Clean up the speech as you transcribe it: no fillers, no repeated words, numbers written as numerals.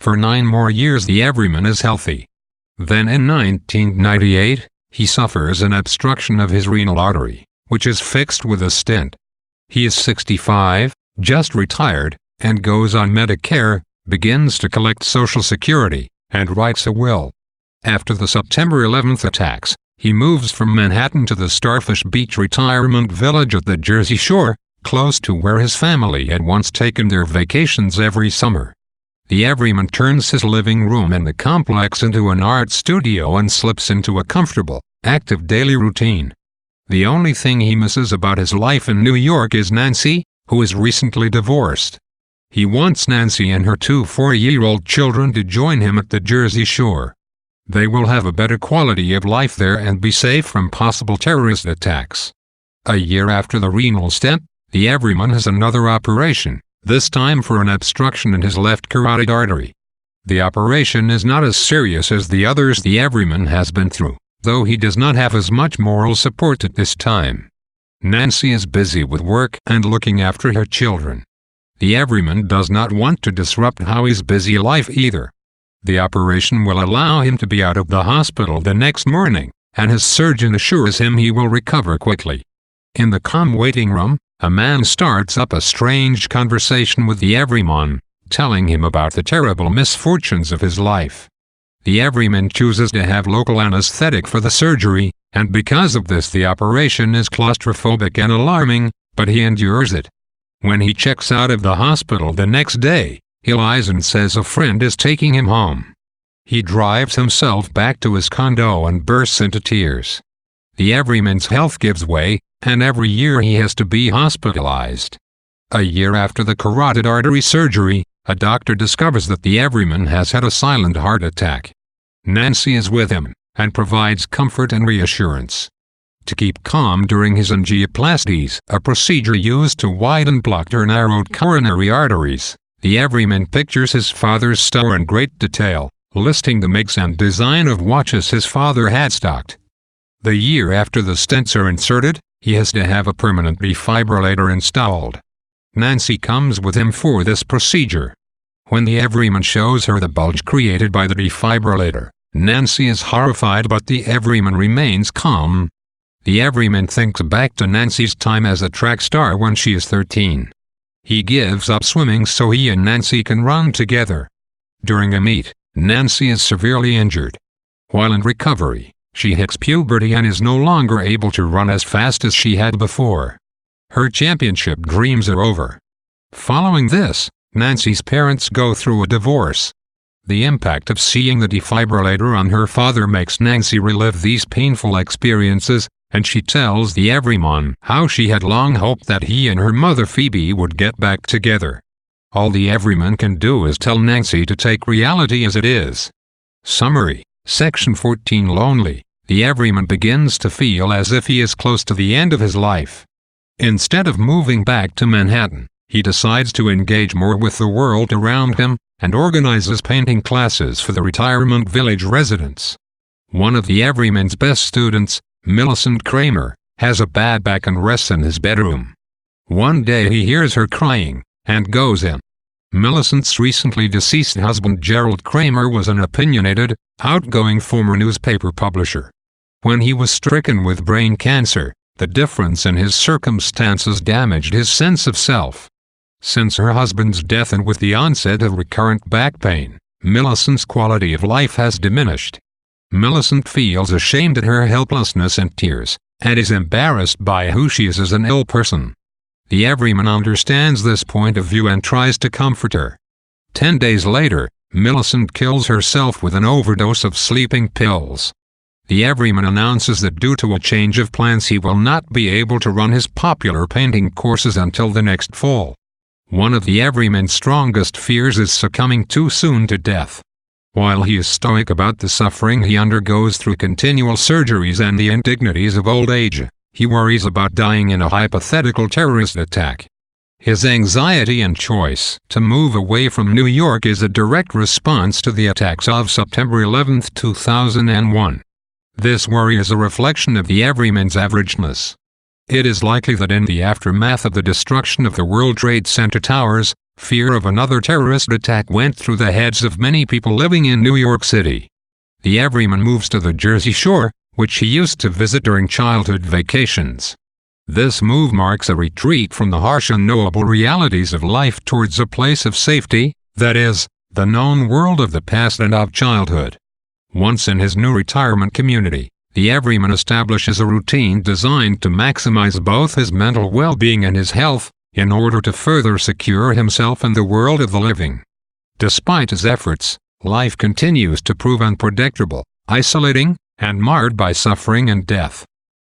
For 9 more years the Everyman is healthy. Then in 1998, he suffers an obstruction of his renal artery, which is fixed with a stent. He is 65, just retired, and goes on Medicare, begins to collect Social Security, and writes a will. After the September 11th attacks, he moves from Manhattan to the Starfish Beach retirement village at the Jersey Shore, close to where his family had once taken their vacations every summer. The Everyman turns his living room in the complex into an art studio and slips into a comfortable, active daily routine. The only thing he misses about his life in New York is Nancy, who is recently divorced. He wants Nancy and her 2 4-year-old children to join him at the Jersey Shore. They will have a better quality of life there and be safe from possible terrorist attacks. A year after the renal stent, the Everyman has another operation, this time for an obstruction in his left carotid artery. The operation is not as serious as the others the Everyman has been through, though he does not have as much moral support at this time. Nancy is busy with work and looking after her children. The Everyman does not want to disrupt Howie's busy life either. The operation will allow him to be out of the hospital the next morning, and his surgeon assures him he will recover quickly. In the calm waiting room, a man starts up a strange conversation with the Everyman, telling him about the terrible misfortunes of his life. The Everyman chooses to have local anesthetic for the surgery, and because of this the operation is claustrophobic and alarming, but he endures it. When he checks out of the hospital the next day, he lies and says a friend is taking him home. He drives himself back to his condo and bursts into tears. The Everyman's health gives way, and every year he has to be hospitalized. A year after the carotid artery surgery, a doctor discovers that the Everyman has had a silent heart attack. Nancy is with him, and provides comfort and reassurance. To keep calm during his angioplasties, a procedure used to widen blocked or narrowed coronary arteries, the Everyman pictures his father's store in great detail, listing the makes and design of watches his father had stocked. The year after the stents are inserted, he has to have a permanent defibrillator installed. Nancy comes with him for this procedure. When the Everyman shows her the bulge created by the defibrillator, Nancy is horrified, but the Everyman remains calm. The Everyman thinks back to Nancy's time as a track star when she is 13. He gives up swimming so he and Nancy can run together. During a meet, Nancy is severely injured. While in recovery, she hits puberty and is no longer able to run as fast as she had before. Her championship dreams are over. Following this, Nancy's parents go through a divorce. The impact of seeing the defibrillator on her father makes Nancy relive these painful experiences, and she tells the Everyman how she had long hoped that he and her mother Phoebe would get back together. All the Everyman can do is tell Nancy to take reality as it is. Summary. Section 14. Lonely. The Everyman begins to feel as if he is close to the end of his life. Instead of moving back to Manhattan, he decides to engage more with the world around him, and organizes painting classes for the retirement village residents. One of the Everyman's best students, Millicent Kramer, has a bad back and rests in his bedroom. One day he hears her crying, and goes in. Millicent's recently deceased husband Gerald Kramer was an opinionated, outgoing former newspaper publisher. When he was stricken with brain cancer, the difference in his circumstances damaged his sense of self. Since her husband's death and with the onset of recurrent back pain, Millicent's quality of life has diminished. Millicent feels ashamed at her helplessness and tears, and is embarrassed by who she is as an ill person. The Everyman understands this point of view and tries to comfort her. 10 days later, Millicent kills herself with an overdose of sleeping pills. The Everyman announces that due to a change of plans he will not be able to run his popular painting courses until the next fall. One of the Everyman's strongest fears is succumbing too soon to death. While he is stoic about the suffering he undergoes through continual surgeries and the indignities of old age, he worries about dying in a hypothetical terrorist attack. His anxiety and choice to move away from New York is a direct response to the attacks of September 11, 2001. This worry is a reflection of the Everyman's averageness. It is likely that in the aftermath of the destruction of the World Trade Center towers, Fear of another terrorist attack went through the heads of many people living in New York City. The Everyman moves to the Jersey Shore, which he used to visit during childhood vacations. This move marks a retreat from the harsh unknowable realities of life towards a place of safety, that is, the known world of the past and of childhood. Once in his new retirement community, the Everyman establishes a routine designed to maximize both his mental well-being and his health, in order to further secure himself in the world of the living. Despite his efforts, life continues to prove unpredictable, isolating, and marred by suffering and death.